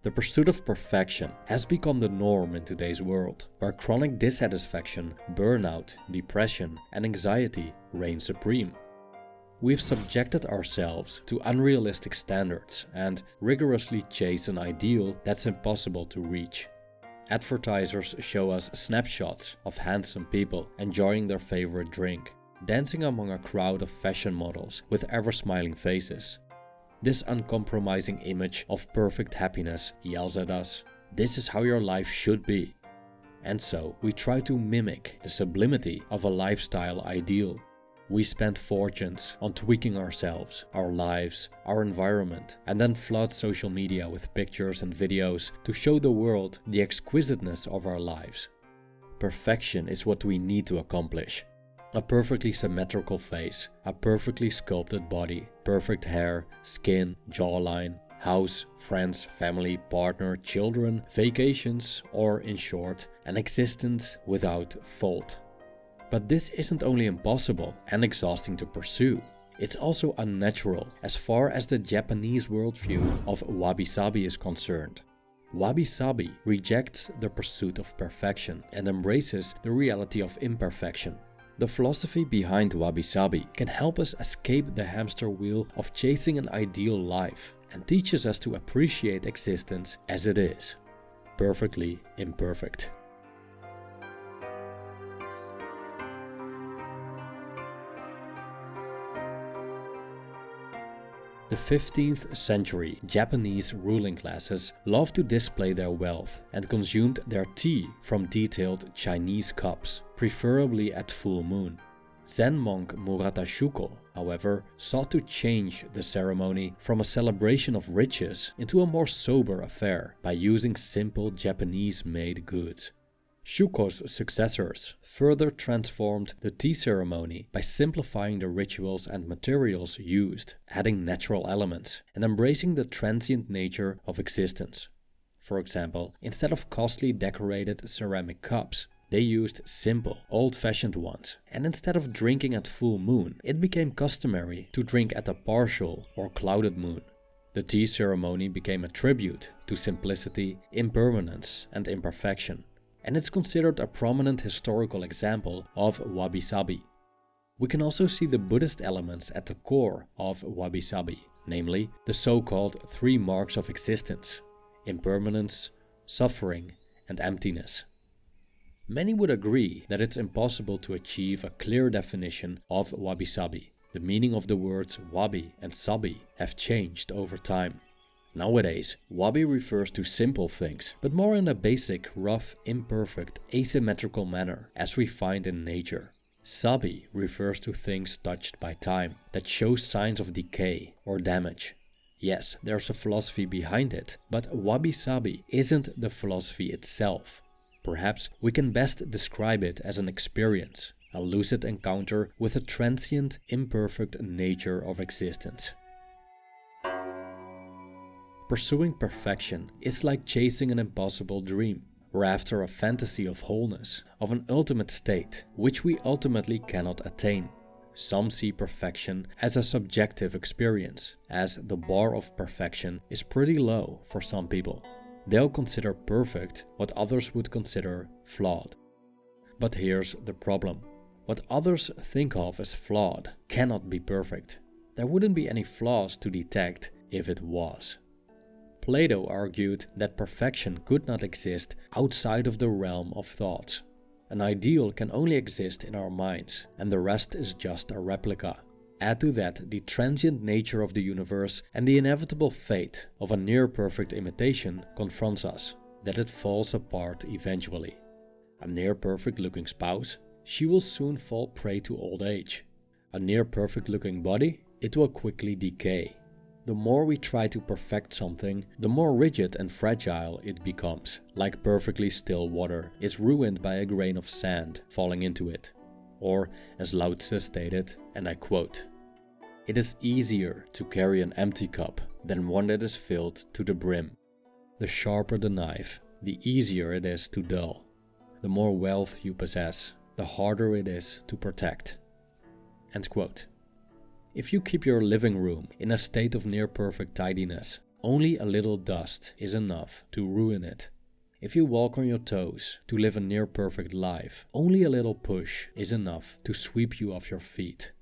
The pursuit of perfection has become the norm in today's world, where chronic dissatisfaction, burnout, depression, and anxiety reign supreme. We've subjected ourselves to unrealistic standards and rigorously chase an ideal that's impossible to reach. Advertisers show us snapshots of handsome people enjoying their favorite drink, dancing among a crowd of fashion models with ever-smiling faces. This uncompromising image of perfect happiness yells at us, "This is how your life should be." And so we try to mimic the sublimity of a lifestyle ideal. We spend fortunes on tweaking ourselves, our lives, our environment, and then flood social media with pictures and videos to show the world the exquisiteness of our lives. Perfection is what we need to accomplish. A perfectly symmetrical face, a perfectly sculpted body, perfect hair, skin, jawline, house, friends, family, partner, children, vacations, or in short, an existence without fault. But this isn't only impossible and exhausting to pursue, it's also unnatural as far as the Japanese worldview of Wabi-Sabi is concerned. Wabi-Sabi rejects the pursuit of perfection and embraces the reality of imperfection. The philosophy behind Wabi-Sabi can help us escape the hamster wheel of chasing an ideal life and teaches us to appreciate existence as it is, perfectly imperfect. The 15th century Japanese ruling classes loved to display their wealth and consumed their tea from detailed Chinese cups, preferably at full moon. Zen monk Murata Shuko, however, sought to change the ceremony from a celebration of riches into a more sober affair by using simple Japanese-made goods. Shuko's successors further transformed the tea ceremony by simplifying the rituals and materials used, adding natural elements, and embracing the transient nature of existence. For example, instead of costly decorated ceramic cups, they used simple, old-fashioned ones, and instead of drinking at full moon, it became customary to drink at a partial or clouded moon. The tea ceremony became a tribute to simplicity, impermanence, and imperfection, and it's considered a prominent historical example of wabi-sabi. We can also see the Buddhist elements at the core of wabi-sabi, namely the so-called three marks of existence: impermanence, suffering, and emptiness. Many would agree that it's impossible to achieve a clear definition of wabi-sabi. The meaning of the words wabi and sabi have changed over time. Nowadays, wabi refers to simple things, but more in a basic, rough, imperfect, asymmetrical manner, as we find in nature. Sabi refers to things touched by time, that show signs of decay or damage. Yes, there's a philosophy behind it, but wabi-sabi isn't the philosophy itself. Perhaps we can best describe it as an experience, a lucid encounter with the transient, imperfect nature of existence. Pursuing perfection is like chasing an impossible dream. We're after a fantasy of wholeness, of an ultimate state, which we ultimately cannot attain. Some see perfection as a subjective experience, as the bar of perfection is pretty low for some people. They'll consider perfect what others would consider flawed. But here's the problem. What others think of as flawed cannot be perfect. There wouldn't be any flaws to detect if it was. Plato argued that perfection could not exist outside of the realm of thoughts. An ideal can only exist in our minds, and the rest is just a replica. Add to that the transient nature of the universe, and the inevitable fate of a near-perfect imitation confronts us, that it falls apart eventually. A near-perfect looking spouse, she will soon fall prey to old age. A near-perfect looking body, it will quickly decay. The more we try to perfect something, the more rigid and fragile it becomes, like perfectly still water is ruined by a grain of sand falling into it. Or, as Lao Tzu stated, and I quote, "It is easier to carry an empty cup than one that is filled to the brim. The sharper the knife, the easier it is to dull. The more wealth you possess, the harder it is to protect." End quote. If you keep your living room in a state of near-perfect tidiness, Only a little dust is enough to ruin it. If you walk on your toes to live a near-perfect life, only a little push is enough to sweep you off your feet.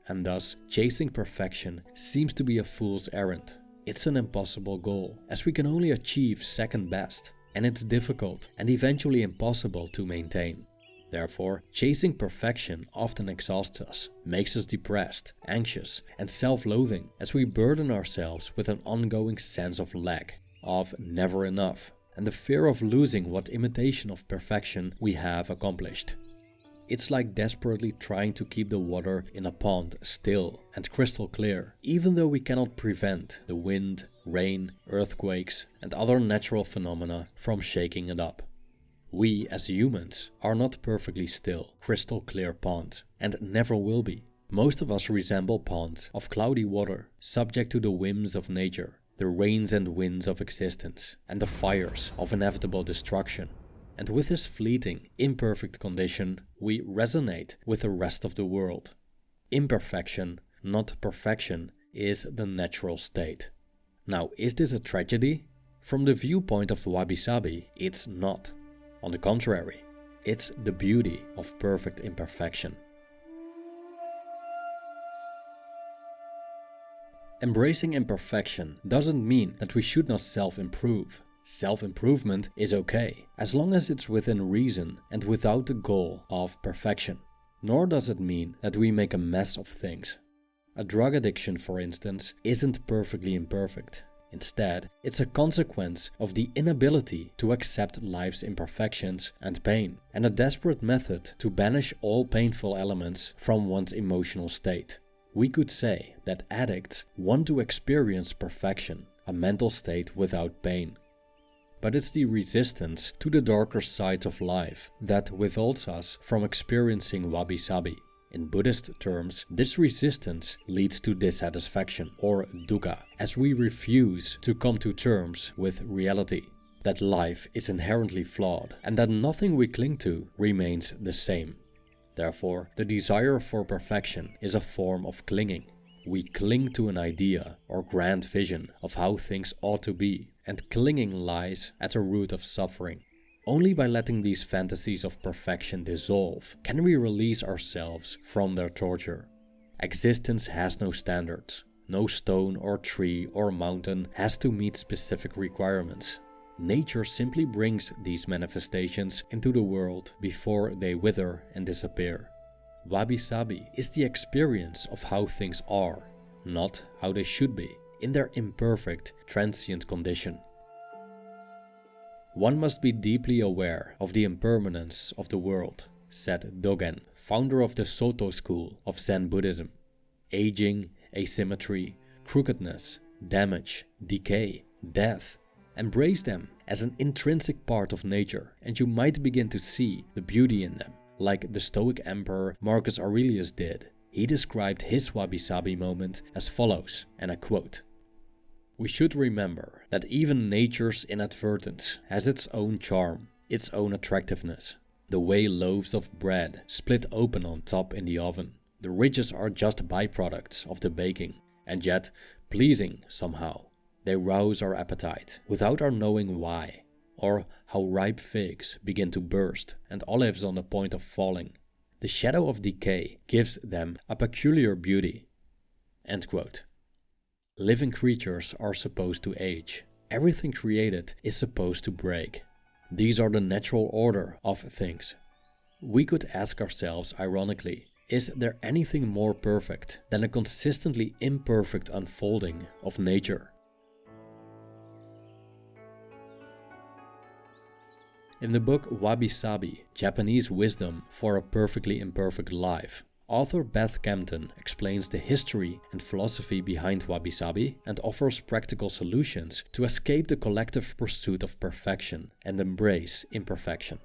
And thus, chasing perfection seems to be a fool's errand. It's an impossible goal, as we can only achieve second best, and it's difficult and eventually impossible to maintain. Therefore, chasing perfection often exhausts us, makes us depressed, anxious, and self-loathing, as we burden ourselves with an ongoing sense of lack, of never enough, and the fear of losing what imitation of perfection we have accomplished. It's like desperately trying to keep the water in a pond still and crystal clear, even though we cannot prevent the wind, rain, earthquakes, and other natural phenomena from shaking it up. We, as humans, are not perfectly still, crystal clear ponds, and never will be. Most of us resemble ponds of cloudy water, subject to the whims of nature, the rains and winds of existence, and the fires of inevitable destruction. And with this fleeting, imperfect condition, we resonate with the rest of the world. Imperfection, not perfection, is the natural state. Now, is this a tragedy? From the viewpoint of Wabi-Sabi, it's not. On the contrary, it's the beauty of perfect imperfection. Embracing imperfection doesn't mean that we should not self-improve. Self-improvement is okay, as long as it's within reason and without the goal of perfection. Nor does it mean that we make a mess of things. A drug addiction, for instance, isn't perfectly imperfect. Instead, it's a consequence of the inability to accept life's imperfections and pain, and a desperate method to banish all painful elements from one's emotional state. We could say that addicts want to experience perfection, a mental state without pain. But it's the resistance to the darker sides of life that withholds us from experiencing wabi-sabi. In Buddhist terms, this resistance leads to dissatisfaction, or dukkha, as we refuse to come to terms with reality, that life is inherently flawed and that nothing we cling to remains the same. Therefore, the desire for perfection is a form of clinging. We cling to an idea or grand vision of how things ought to be, and clinging lies at the root of suffering. Only by letting these fantasies of perfection dissolve can we release ourselves from their torture. Existence has no standards. No stone or tree or mountain has to meet specific requirements. Nature simply brings these manifestations into the world before they wither and disappear. Wabi-sabi is the experience of how things are, not how they should be, in their imperfect, transient condition. One must be deeply aware of the impermanence of the world, said Dogen, founder of the Soto school of Zen Buddhism. Aging, asymmetry, crookedness, damage, decay, death. Embrace them as an intrinsic part of nature, and you might begin to see the beauty in them, like the Stoic emperor Marcus Aurelius did. He described his wabi-sabi moment as follows, and I quote, "We should remember that even nature's inadvertence has its own charm, its own attractiveness. The way loaves of bread split open on top in the oven. The ridges are just byproducts of the baking, and yet pleasing somehow. They rouse our appetite without our knowing why, or how ripe figs begin to burst and olives on the point of falling. The shadow of decay gives them a peculiar beauty." End quote. Living creatures are supposed to age. Everything created is supposed to break. These are the natural order of things. We could ask ourselves ironically, is there anything more perfect than a consistently imperfect unfolding of nature? In the book Wabi-Sabi, Japanese Wisdom for a Perfectly Imperfect Life, author Beth Campton explains the history and philosophy behind wabi-sabi and offers practical solutions to escape the collective pursuit of perfection and embrace imperfection.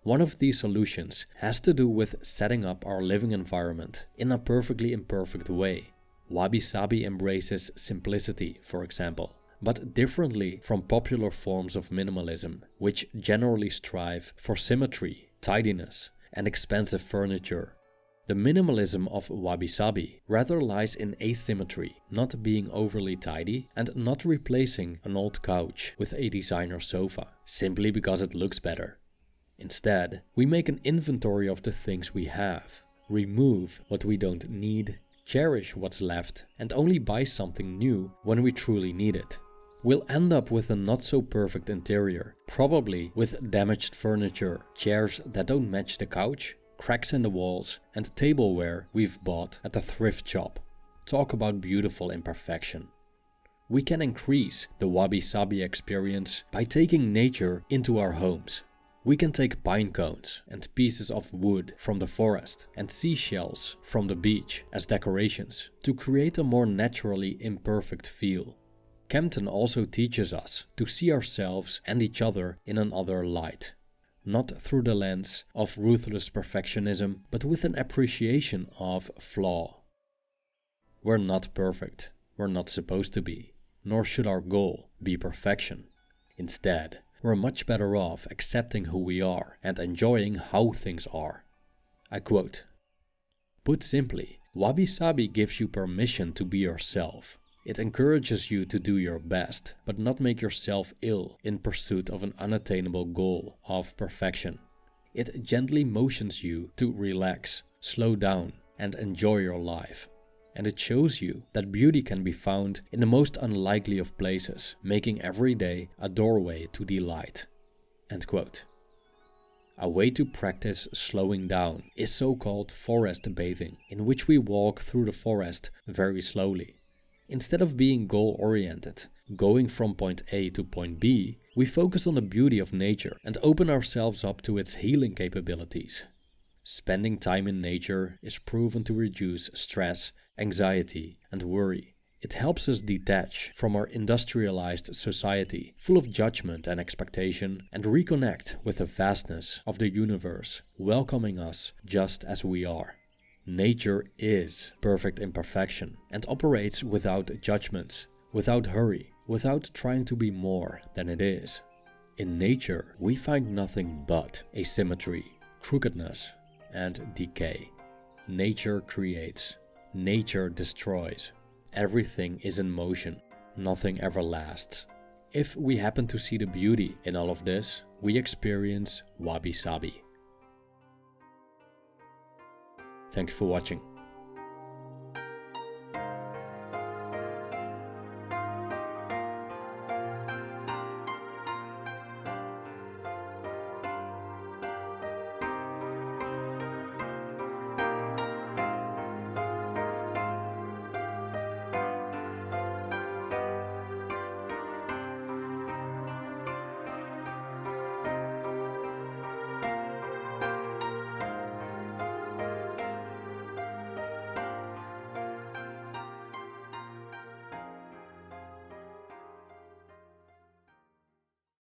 One of these solutions has to do with setting up our living environment in a perfectly imperfect way. Wabi-sabi embraces simplicity, for example, but differently from popular forms of minimalism, which generally strive for symmetry, tidiness, and expensive furniture. The minimalism of Wabi-Sabi rather lies in asymmetry, not being overly tidy and not replacing an old couch with a designer sofa, simply because it looks better. Instead, we make an inventory of the things we have, remove what we don't need, cherish what's left, and only buy something new when we truly need it. We'll end up with a not so perfect interior, probably with damaged furniture, chairs that don't match the couch, cracks in the walls, and tableware we've bought at the thrift shop. Talk about beautiful imperfection. We can increase the wabi-sabi experience by taking nature into our homes. We can take pine cones and pieces of wood from the forest and seashells from the beach as decorations to create a more naturally imperfect feel. Kempton also teaches us to see ourselves and each other in another light. Not through the lens of ruthless perfectionism, but with an appreciation of flaw. We're not perfect, we're not supposed to be, nor should our goal be perfection. Instead, we're much better off accepting who we are and enjoying how things are. I quote, "Put simply, Wabi-Sabi gives you permission to be yourself. It encourages you to do your best, but not make yourself ill in pursuit of an unattainable goal of perfection. It gently motions you to relax, slow down, and enjoy your life. And it shows you that beauty can be found in the most unlikely of places, making every day a doorway to delight." End quote. A way to practice slowing down is so-called forest bathing, in which we walk through the forest very slowly. Instead of being goal-oriented, going from point A to point B, we focus on the beauty of nature and open ourselves up to its healing capabilities. Spending time in nature is proven to reduce stress, anxiety, and worry. It helps us detach from our industrialized society, full of judgment and expectation, and reconnect with the vastness of the universe, welcoming us just as we are. Nature is perfect imperfection and operates without judgments, without hurry, without trying to be more than it is. In nature, we find nothing but asymmetry, crookedness, and decay. Nature creates, nature destroys. Everything is in motion, nothing ever lasts. If we happen to see the beauty in all of this, we experience wabi-sabi. Thank you for watching.